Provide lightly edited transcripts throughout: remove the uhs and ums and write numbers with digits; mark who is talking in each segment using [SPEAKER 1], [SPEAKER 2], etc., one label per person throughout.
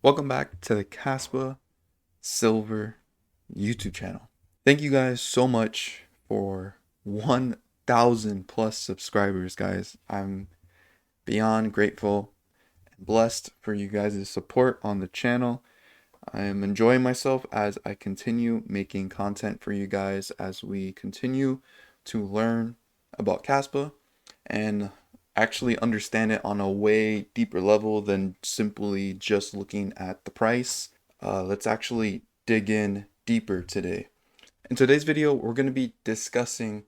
[SPEAKER 1] Welcome back to the Kaspa Silver YouTube channel. Thank you guys so much for 1,000 plus subscribers, guys. I'm beyond grateful and blessed for you guys' support on the channel. I am enjoying myself as I continue making content for you guys as we continue to learn about Kaspa and actually understand it on a way deeper level than simply just looking at the price. Let's actually dig in deeper today. In today's video, we're going to be discussing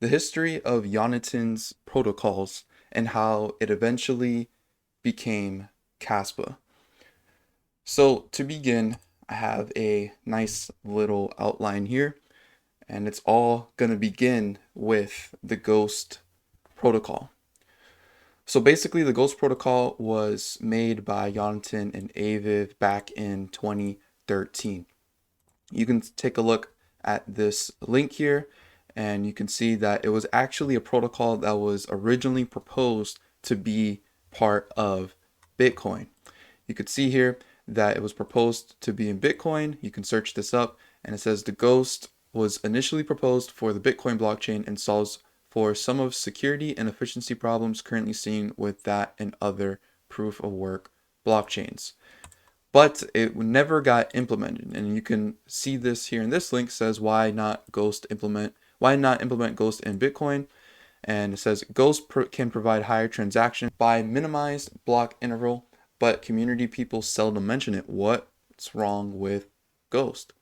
[SPEAKER 1] the history of Jonathan's protocols and how it eventually became Kaspa. So to begin, I have a nice little outline here, and it's all going to begin with the Ghost protocol. So basically, the Ghost protocol was made by Jonathan and Aviv back in 2013. You can take a look at this link here, and you can see that it was actually a protocol that was originally proposed to be part of Bitcoin. You could see here that it was proposed to be in Bitcoin. You can search this up, and it says the Ghost was initially proposed for the Bitcoin blockchain and solves for some of security and efficiency problems currently seen with that and other proof of work blockchains. But it never got implemented, and you can see this here in this link. Says why not implement Ghost in Bitcoin, and it says Ghost can provide higher transaction by minimized block interval, but community people seldom mention it. What's wrong with Ghost?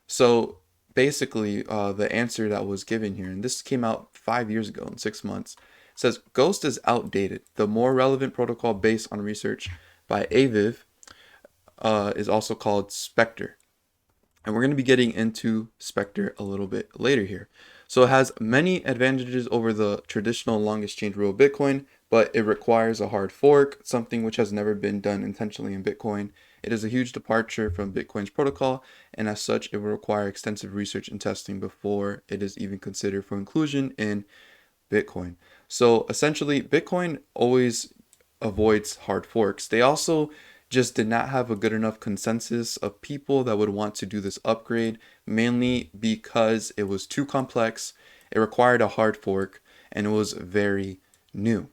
[SPEAKER 1] So basically, the answer that was given here, and this came out 5 years ago in 6 months, says Ghost is outdated. The more relevant protocol based on research by Aviv is also called Specter. And we're going to be getting into Specter a little bit later here. So it has many advantages over the traditional long exchange rule of Bitcoin, but it requires a hard fork, something which has never been done intentionally in Bitcoin. It is a huge departure from Bitcoin's protocol, and as such, it will require extensive research and testing before it is even considered for inclusion in Bitcoin. So essentially, Bitcoin always avoids hard forks. They also just did not have a good enough consensus of people that would want to do this upgrade, mainly because it was too complex, it required a hard fork, and it was very new.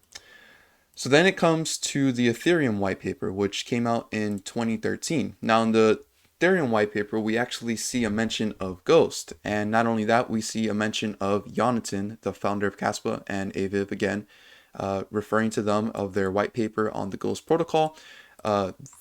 [SPEAKER 1] So then it comes to the Ethereum white paper, which came out in 2013. Now, in the Ethereum white paper, we actually see a mention of Ghost. And not only that, we see a mention of Jonathan, the founder of Kaspa, and Aviv again, referring to them of their white paper on the Ghost protocol.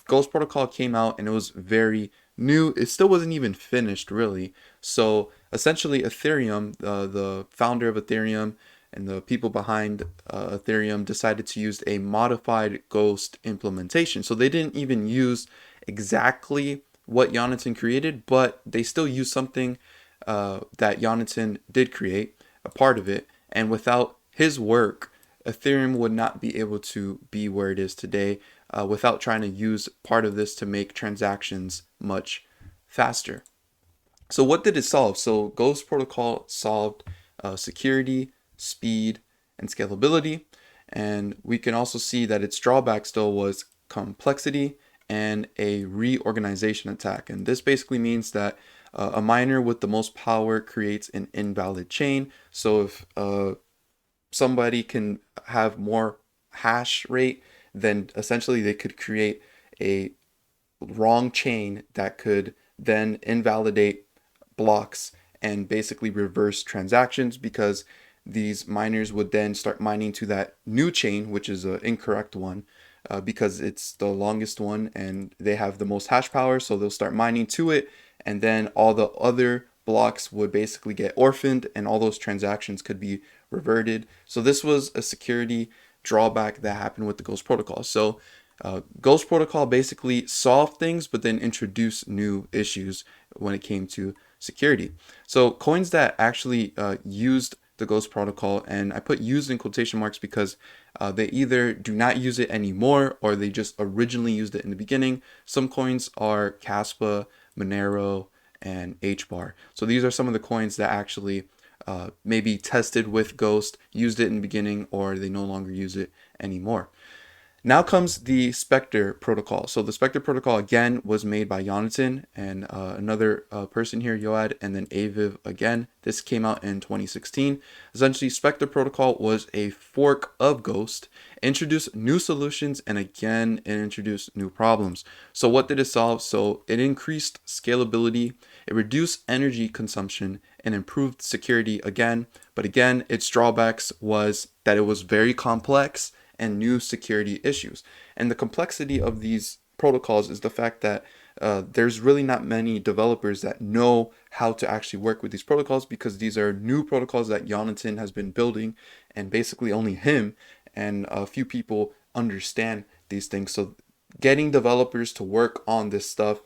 [SPEAKER 1] Ghost protocol came out and it was very new. It still wasn't even finished, really. So essentially, Ethereum, the founder of Ethereum, and the people behind Ethereum decided to use a modified Ghost implementation. So they didn't even use exactly what Jonathan created, but they still used something that Jonathan did create, a part of it. And without his work, Ethereum would not be able to be where it is today without trying to use part of this to make transactions much faster. So what did it solve? So Ghost Protocol solved security, speed, and scalability. And we can also see that its drawback still was complexity and a reorganization attack. And this basically means that a miner with the most power creates an invalid chain. So if somebody can have more hash rate, then essentially they could create a wrong chain that could then invalidate blocks and basically reverse transactions, because these miners would then start mining to that new chain, which is an incorrect one, because it's the longest one and they have the most hash power. So they'll start mining to it, and then all the other blocks would basically get orphaned and all those transactions could be reverted. So this was a security drawback that happened with the Ghost protocol. So Ghost protocol basically solved things, but then introduced new issues when it came to security. So coins that actually used the Ghost protocol, and I put used in quotation marks because they either do not use it anymore or they just originally used it in the beginning. Some coins are Kaspa, Monero, and HBAR. So these are some of the coins that actually maybe tested with Ghost, used it in the beginning, or they no longer use it anymore. Now comes the Specter protocol. So the Specter protocol again was made by Jonathan and another person here, Yoad, and then Aviv again. This came out in 2016. Essentially, Specter protocol was a fork of Ghost, introduced new solutions, and again, it introduced new problems. So what did it solve? So it increased scalability, it reduced energy consumption, and improved security again. But again, its drawbacks was that it was very complex and new security issues. And the complexity of these protocols is the fact that there's really not many developers that know how to actually work with these protocols, because these are new protocols that Jonathan has been building, and basically only him and a few people understand these things. So getting developers to work on this stuff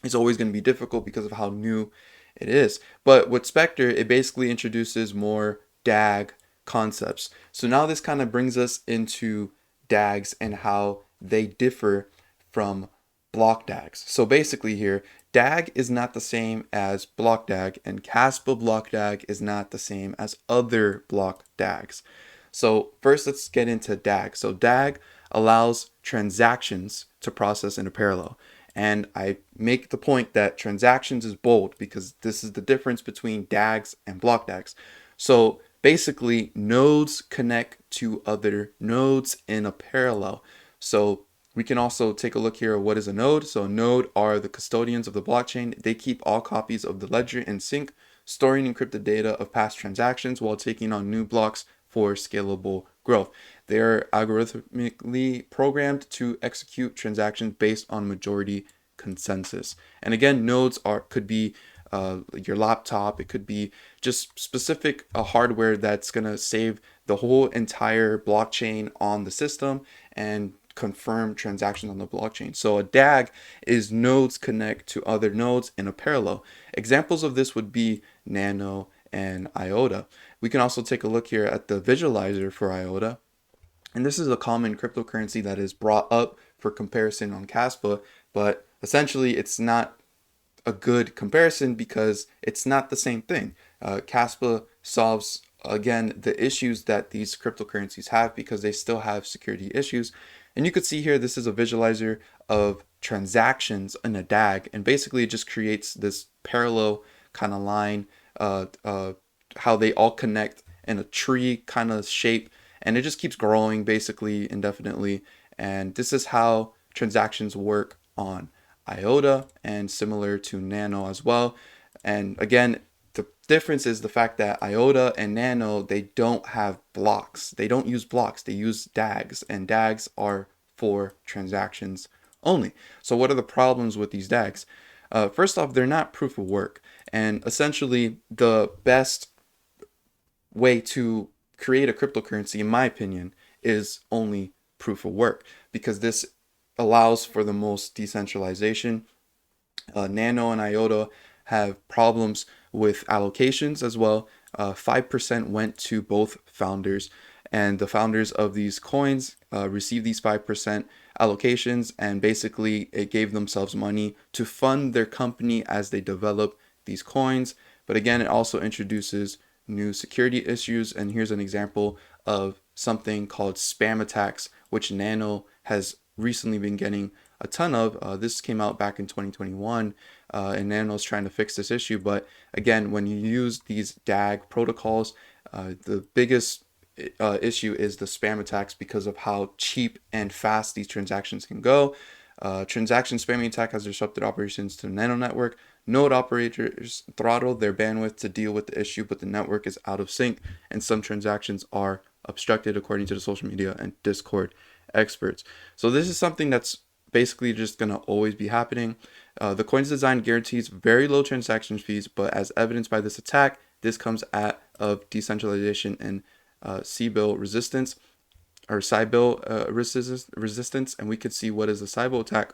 [SPEAKER 1] is always going to be difficult because of how new it is. But with Spectre, it basically introduces more DAG concepts. So now this kind of brings us into DAGs and how they differ from block DAGs. So basically here, DAG is not the same as block DAG, and Kaspa block DAG is not the same as other block DAGs. So first, let's get into DAG. So DAG allows transactions to process in a parallel. And I make the point that transactions is bold because this is the difference between DAGs and block DAGs. So basically, nodes connect to other nodes in a parallel. So we can also take a look here at what is a node. So a node are the custodians of the blockchain. They keep all copies of the ledger in sync, storing encrypted data of past transactions while taking on new blocks for scalable growth. They are algorithmically programmed to execute transactions based on majority consensus. And again, nodes could be your laptop. It could be just specific hardware that's going to save the whole entire blockchain on the system and confirm transactions on the blockchain. So a DAG is nodes connect to other nodes in a parallel. Examples of this would be Nano and IOTA. We can also take a look here at the visualizer for IOTA. And this is a common cryptocurrency that is brought up for comparison on Kaspa, but essentially it's not a good comparison because it's not the same thing. Kaspa solves, again, the issues that these cryptocurrencies have because they still have security issues. And you could see here, this is a visualizer of transactions in a DAG, and basically it just creates this parallel kind of line, how they all connect in a tree kind of shape, and it just keeps growing basically indefinitely. And this is how transactions work on IOTA and similar to Nano as well. And again, the difference is the fact that IOTA and Nano, they don't have blocks. They don't use blocks. They use DAGs, and DAGs are for transactions only. So what are the problems with these DAGs? First off, they're not proof of work. And essentially, the best way to create a cryptocurrency, in my opinion, is only proof of work, because this allows for the most decentralization. Nano and IOTA have problems with allocations as well. 5% went to both founders, and the founders of these coins received these 5% allocations, and basically it gave themselves money to fund their company as they develop these coins. But again, it also introduces new security issues, and here's an example of something called spam attacks, which Nano has recently been getting a ton of. This came out back in 2021, and Nano's trying to fix this issue. But again, when you use these DAG protocols, the biggest issue is the spam attacks because of how cheap and fast these transactions can go. Transaction spamming attack has disrupted operations to the Nano network. Node operators throttle their bandwidth to deal with the issue, but the network is out of sync, and some transactions are obstructed, according to the social media and Discord experts. So this is something that's basically just going to always be happening. The coin's design guarantees very low transaction fees, but as evidenced by this attack, this comes out of decentralization and CBIL resistance, or CBIL resistance, and we could see what is a CBIL attack.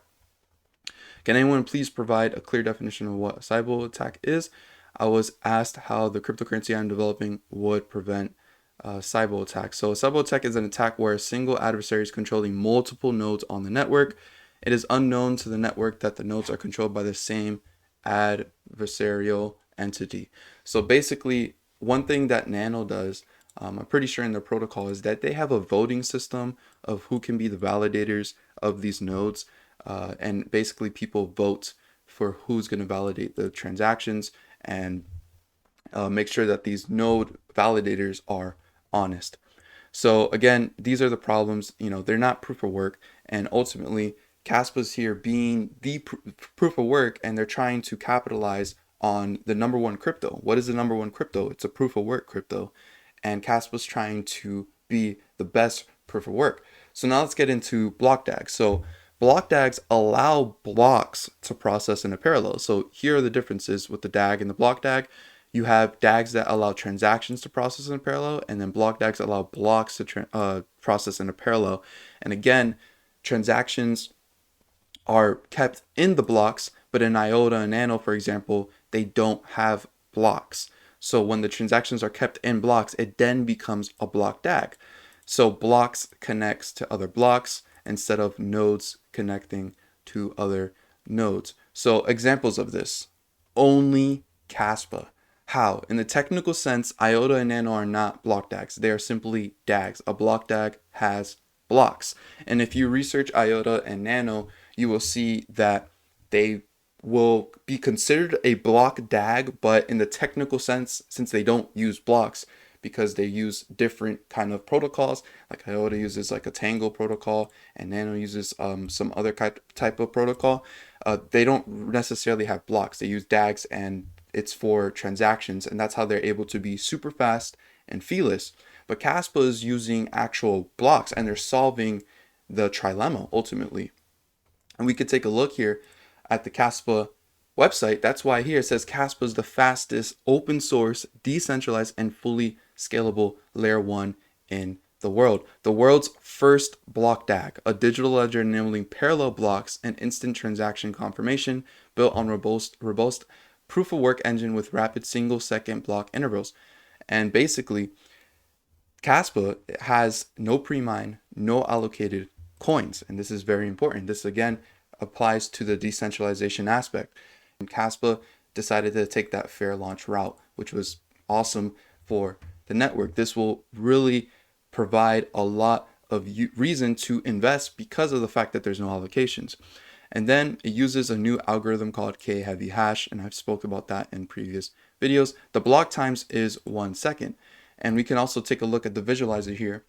[SPEAKER 1] Can anyone please provide a clear definition of what a CBIL attack is? I was asked how the cryptocurrency I'm developing would prevent CBIL attack. So a CBIL attack is an attack where a single adversary is controlling multiple nodes on the network. It is unknown to the network that the nodes are controlled by the same adversarial entity. So basically, one thing that Nano does I'm pretty sure in their protocol, is that they have a voting system of who can be the validators of these nodes. And basically people vote for who's going to validate the transactions and make sure that these node validators are honest. So again, these are the problems. They're not proof of work, and ultimately, Kaspa's here being the proof of work, and they're trying to capitalize on the number one crypto. What is the number one crypto? It's a proof of work crypto, and Kaspa's trying to be the best proof of work. So now let's get into block DAGs. So block DAGs allow blocks to process in a parallel. So here are the differences with the DAG and the block DAG. You have DAGs that allow transactions to process in parallel, and then block DAGs allow blocks to process in a parallel. And again, transactions are kept in the blocks, but in IOTA and Nano, for example, they don't have blocks. So when the transactions are kept in blocks, it then becomes a block DAG. So blocks connects to other blocks instead of nodes connecting to other nodes. So examples of this, only Kaspa. How? In the technical sense, IOTA and Nano are not block DAGs. They are simply DAGs. A block DAG has blocks. And if you research IOTA and Nano, you will see that they will be considered a block DAG, but in the technical sense, since they don't use blocks, because they use different kind of protocols, like IOTA uses like a Tango protocol and Nano uses some other type of protocol, they don't necessarily have blocks. They use DAGs, and it's for transactions, and that's how they're able to be super fast and feeless. But Kaspa is using actual blocks, and they're solving the trilemma ultimately. And we could take a look here at the Kaspa website. That's why here it says Kaspa is the fastest open source, decentralized, and fully scalable layer 1 in the world. The world's first block DAG, a digital ledger enabling parallel blocks and instant transaction confirmation built on robust proof of work engine with rapid single second block intervals. And basically, Kaspa has no pre-mine, no allocated coins. And this is very important. This again applies to the decentralization aspect. And Kaspa decided to take that fair launch route, which was awesome for the network. This will really provide a lot of reason to invest because of the fact that there's no allocations. And then it uses a new algorithm called K-heavy hash, and I've spoke about that in previous videos. The block times is 1 second. And we can also take a look at the visualizer here,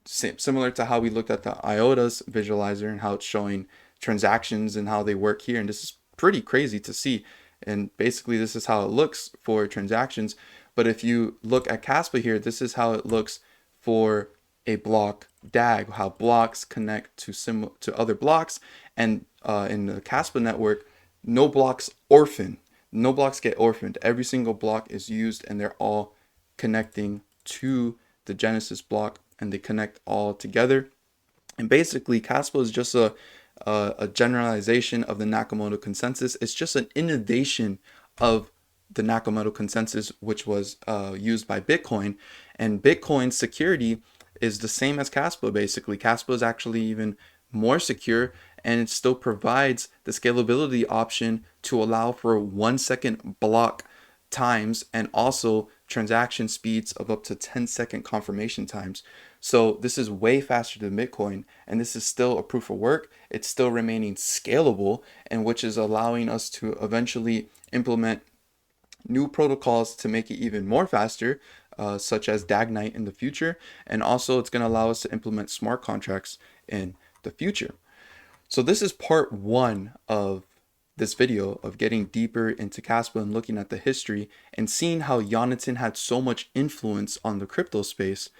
[SPEAKER 1] similar to how we looked at the IOTA's visualizer and how it's showing transactions and how they work here. And this is pretty crazy to see. And basically this is how it looks for transactions. But if you look at Kaspa here, this is how it looks for a block DAG, how blocks connect to other blocks. And in the Kaspa network, no blocks orphan. No blocks get orphaned. Every single block is used, and they're all connecting to the Genesis block, and they connect all together. And basically, Kaspa is just a generalization of the Nakamoto consensus. It's just an innovation of the Nakamoto consensus, which was used by Bitcoin. And Bitcoin's security is the same as Kaspa, basically. Kaspa is actually even more secure, and it still provides the scalability option to allow for 1 second block times and also transaction speeds of up to 10-second confirmation times. So this is way faster than Bitcoin, and this is still a proof of work. It's still remaining scalable, and which is allowing us to eventually implement new protocols to make it even more faster, such as DAG in the future. And also it's going to allow us to implement smart contracts in the future. So this is part 1 of this video of getting deeper into Kaspa and looking at the history and seeing how Jonathan had so much influence on the crypto space.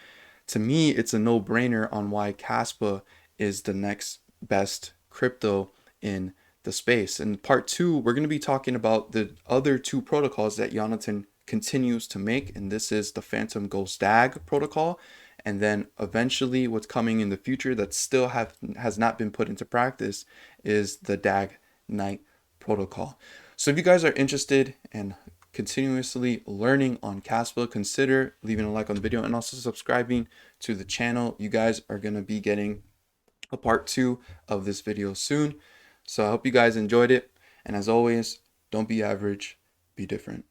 [SPEAKER 1] To me, it's a no-brainer on why Kaspa is the next best crypto in the space. In part 2, we're going to be talking about the other 2 protocols that Jonathan continues to make, and this is the Phantom Ghost DAG protocol, and then eventually what's coming in the future that still has not been put into practice is the DAG Knight protocol. So if you guys are interested in continuously learning on Kaspa, consider leaving a like on the video and also subscribing to the channel. You guys are going to be getting a part 2 of this video soon. So I hope you guys enjoyed it. And as always, don't be average, be different.